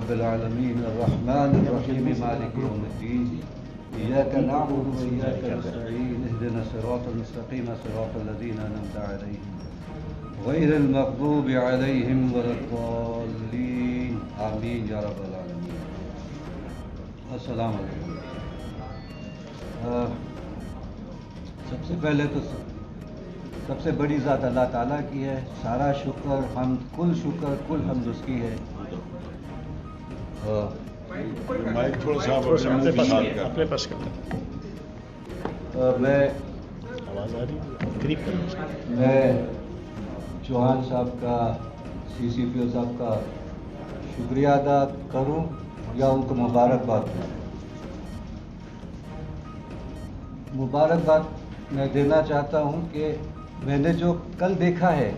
رب العالمين الرحمن الرحيم مالك يوم الدين إياك نعبد وإياك نستعين اهدنا الصراط المستقيم صراط الذين أنعمت عليهم غير المغضوب عليهم ولا الضالين آمين يا رب العالمين. السلام علیکم. سب سے پہلے تو سب سے بڑی ذات اللہ تعالیٰ کی ہے. سارا شکر حمد کل حمد اس کی ہے. مائک تھوڑا سا اپنے پاس کرتا. میں آواز آ رہی ہے قریب کرنا. میں چوہان صاحب کا سی پی او صاحب کا شکریہ ادا کروں یا ان کو مبارکباد دوں. مبارکباد میں دینا چاہتا ہوں کہ میں نے جو کل دیکھا ہے،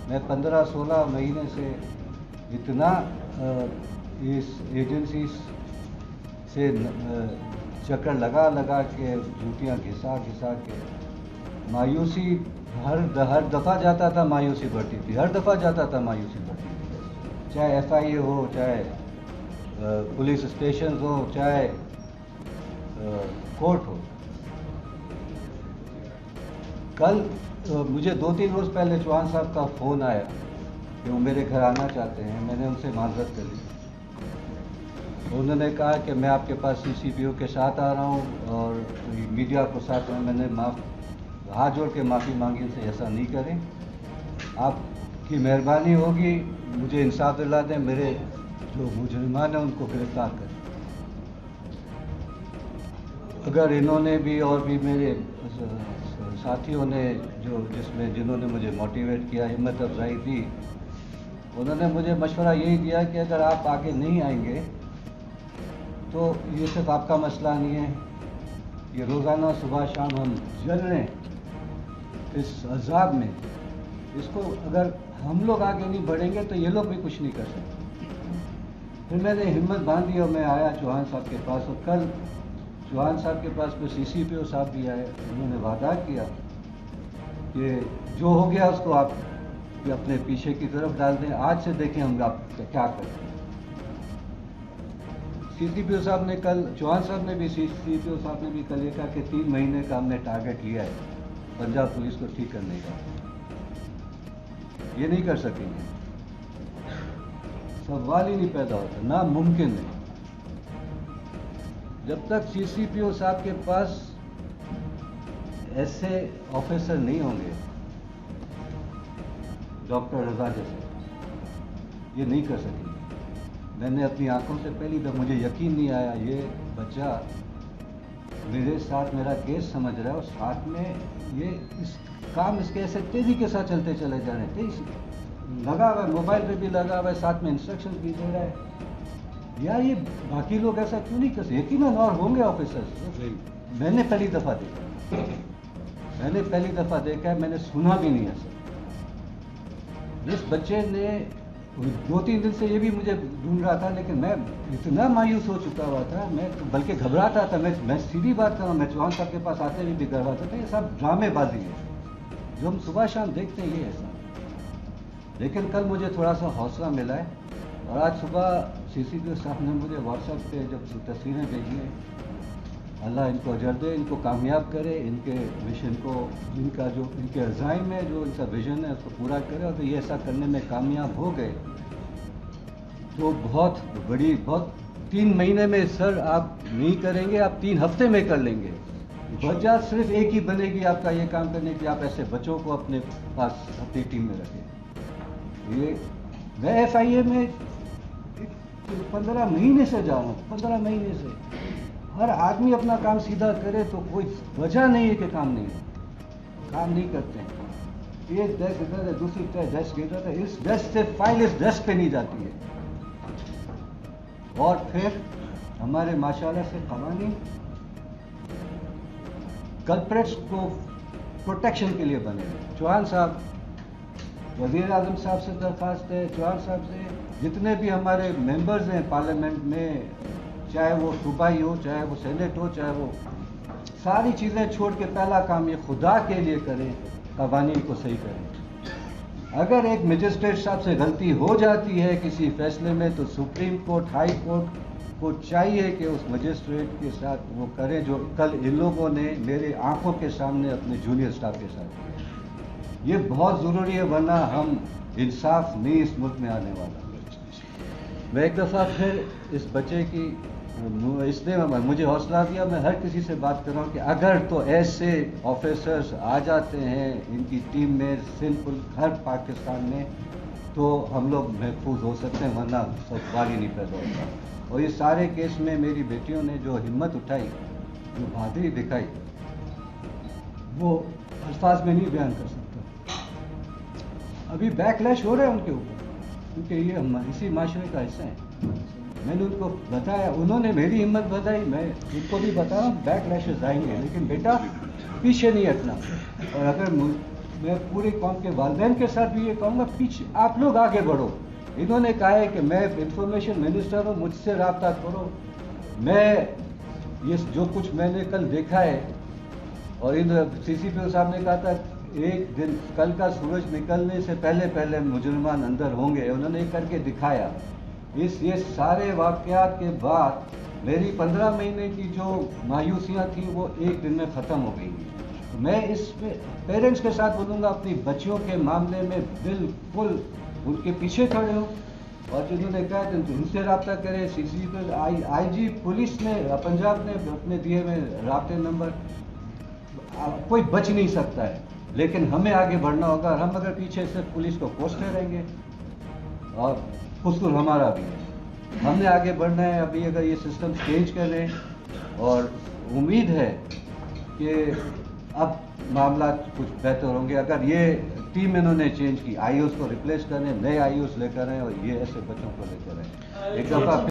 میں 15-16 مہینے سے اتنا اس ایجنسی سے چکر لگا کے جوتیاں گھسا کے مایوسی ہر دفعہ جاتا تھا، مایوسی بڑھتی تھی. چاہے FIA ہو، چاہے پولیس اسٹیشنز ہو، چاہے کورٹ ہو. کل مجھے 2-3 روز پہلے چوہان صاحب کا فون آیا کہ وہ میرے گھر آنا چاہتے ہیں. میں نے ان سے معذرت کر لی. انہوں نے کہا کہ میں آپ کے پاس CCPO کے ساتھ آ رہا ہوں اور میڈیا کو ساتھ میں نے ہاتھ جوڑ کے معافی مانگی ان سے ایسا نہیں کریں. آپ کی مہربانی ہوگی مجھے انصاف دلا دیں، میرے جو مجرمان ہیں ان کو گرفتار کریں. اگر انہوں نے بھی اور بھی میرے ساتھیوں نے جنہوں نے مجھے موٹیویٹ کیا، ہمت افزائی دی، انہوں نے مجھے مشورہ یہی دیا کہ اگر آپ آگے نہیں آئیں گے تو یہ صرف آپ کا مسئلہ نہیں ہے، یہ روزانہ صبح شام ہم جل رہے ہیں اس عذاب میں. اس کو اگر ہم لوگ آگے نہیں بڑھیں گے تو یہ لوگ بھی کچھ نہیں کر سکتے. پھر میں نے ہمت باندھی اور میں آیا چوہان صاحب کے پاس. اور کل چوہان صاحب کے پاس میں CCPO صاحب بھی آئے. انہوں نے وعدہ کیا کہ جو ہو گیا اس کو آپ اپنے پیچھے کی طرف ڈال دیں. آج سے دیکھیں ہم آپ کیا کریں. CCPO صاحب نے کل چوہان صاحب نے بھی CCPO صاحب نے بھی کل یہ کہا کہ 3 مہینے کا ہم نے ٹارگٹ لیا ہے پنجاب پولیس کو ٹھیک کرنے کا. یہ نہیں کر سکیں گے، سوال ہی نہیں پیدا ہوتا، ناممکن ہے. جب تک CCPO صاحب کے پاس ایسے آفیسر نہیں ہوں گے ڈاکٹر رضا جیسے، یہ نہیں کر سکیں گے. میں نے اپنی آنکھوں سے پہلی دفعہ مجھے یقین نہیں آیا یہ بچہ میرے ساتھ میرا کیس سمجھ رہا ہے اور ساتھ میں یہ اس کام اس کے ایسے تیزی کے ساتھ چلتے چلے جا رہے ہیں. تیزی لگا ہوا ہے، موبائل پہ بھی لگا ہوا ہے، ساتھ میں انسٹرکشن بھی دے رہا ہے. یار یہ باقی لوگ ایسا کیوں نہیں کر سکتے؟ یقیناً اور ہوں گے آفیسرز. میں نے پہلی دفعہ دیکھا ہے، میں نے سنا بھی نہیں ایسا. جس بچے نے 2-3 دن سے یہ بھی مجھے ڈھونڈ رہا تھا، لیکن میں اتنا مایوس ہو چکا ہوا تھا، میں بلکہ گھبراتا تھا. میں سیدھی بات کر رہا ہوں، میں چوہان صاحب کے پاس آتے ہوئے بھی گھبراتا تھا. یہ سب ڈرامے بازی ہے جو ہم صبح شام دیکھتے ہیں، یہ ایسا. لیکن کل مجھے تھوڑا سا حوصلہ ملا ہے. اور آج صبح CCPO صاحب نے مجھے واٹس ایپ پہ جب تصویریں بھیجی ہیں، اللہ ان کو اجر دے، ان کو کامیاب کرے، ان کے مشن کو، ان کے عزائم ہے، جو ان کا ویژن ہے اس کو پورا کرے. اور یہ ایسا کرنے میں کامیاب ہو گئے تو بہت 3 مہینے میں سر آپ نہیں کریں گے، آپ 3 ہفتے میں کر لیں گے. وجہ صرف ایک ہی بنے گی آپ کا یہ کام کرنے کی، آپ ایسے بچوں کو اپنے پاس اپنی ٹیم میں رکھیں. یہ میں FIA میں 15 مہینے سے جا رہا ہوں، 15 مہینے سے. ہر آدمی اپنا کام سیدھا کرے تو کوئی وجہ نہیں ہے کہ کام نہیں کرتے ہیں. ایک ڈیسک ادھر ہے، دوسری ڈیسک ادھر ہے، اس ڈیسک سے فائل اس ڈیسک پہ نہیں جاتی ہے. اور پھر ہمارے ماشاءاللہ سے قوانین کلپریٹس کو پروٹیکشن کے لیے بنے ہوئے. چوہان صاحب، وزیر اعظم صاحب سے درخواست ہے، چوہان صاحب سے جتنے بھی ہمارے ممبرز ہیں پارلیمنٹ میں، چاہے وہ صوبائی ہو، چاہے وہ سینٹ ہو، چاہے وہ ساری چیزیں چھوڑ کے پہلا کام یہ خدا کے لیے کریں، قوانین کو صحیح کریں. اگر ایک مجسٹریٹ صاحب سے غلطی ہو جاتی ہے کسی فیصلے میں تو سپریم کورٹ ہائی کورٹ کو چاہیے کہ اس مجسٹریٹ کے ساتھ وہ کریں جو کل ان لوگوں نے میرے آنکھوں کے سامنے اپنے جونیئر اسٹاف کے ساتھ کیا۔ یہ بہت ضروری ہے، ورنہ ہم انصاف نہیں اس ملک میں آنے والا۔ میں ایک دفعہ پھر اس بچے کی اس نے مجھے حوصلہ دیا، میں ہر کسی سے بات کر رہا ہوں کہ اگر تو ایسے آفیسرز آ جاتے ہیں ان کی ٹیم میں سمپل ہر پاکستان میں تو ہم لوگ محفوظ ہو سکتے ہیں، ورنہ سب بال ہی نہیں پیدا ہوتا۔ اور یہ سارے کیس میں میری بیٹیوں نے جو ہمت اٹھائی، جو بہادری دکھائی، وہ الفاظ میں نہیں بیان کر سکتا۔ ابھی بیک لیش ہو رہے ہیں ان کے اوپر، کیونکہ یہ اسی معاشرے کا حصہ ہے۔ میں نے ان کو بتایا، انہوں نے میری ہمت بتائی، میں ان کو بھی بتا رہا ہوں بیک لیشز آئیں گے، لیکن بیٹا پیچھے نہیں ہٹنا۔ اور اگر میں پوری قوم کے والدین کے ساتھ بھی یہ کہوں گا، پیچھے آپ لوگ آگے بڑھو۔ انہوں نے کہا ہے کہ میں انفارمیشن منسٹر ہوں، مجھ سے رابطہ کرو۔ میں یہ جو کچھ میں نے کل دیکھا ہے، اور ان سی سی پی او صاحب نے کہا تھا ایک دن کل کا سورج نکلنے سے پہلے مجرمان اندر ہوں گے، انہوں نے کر کے دکھایا۔ یہ سارے واقعات کے بعد میری 15 مہینے کی جو مایوسیاں تھیں وہ ایک دن میں ختم ہو گئی۔ میں اس پہ پیرنٹس کے ساتھ بولوں گا، اپنی بچیوں کے معاملے میں بالکل ان کے پیچھے کھڑے ہوں، اور جنہوں نے کہا کہ ان سے رابطہ کریں۔ سی سی پی آئی جی پولیس نے پنجاب نے اپنے دیے میں رابطے نمبر، کوئی بچ نہیں سکتا ہے، لیکن ہمیں آگے بڑھنا ہوگا۔ ہم اگر پیچھے سے پولیس کو کوستے رہیں گے، اور قصور ہمارا بھی ہے، ہم نے آگے بڑھنا ہے۔ ابھی اگر یہ سسٹم چینج کریں، اور امید ہے کہ اب معاملات کچھ بہتر ہوں گے۔ اگر یہ ٹیم انہوں نے چینج کی، آئی اوز کو ریپلیس کریں، نئے آئی اوز لے کر آئیں، اور یہ ایسے بچوں کو لے کر آئیں۔ ایک دفعہ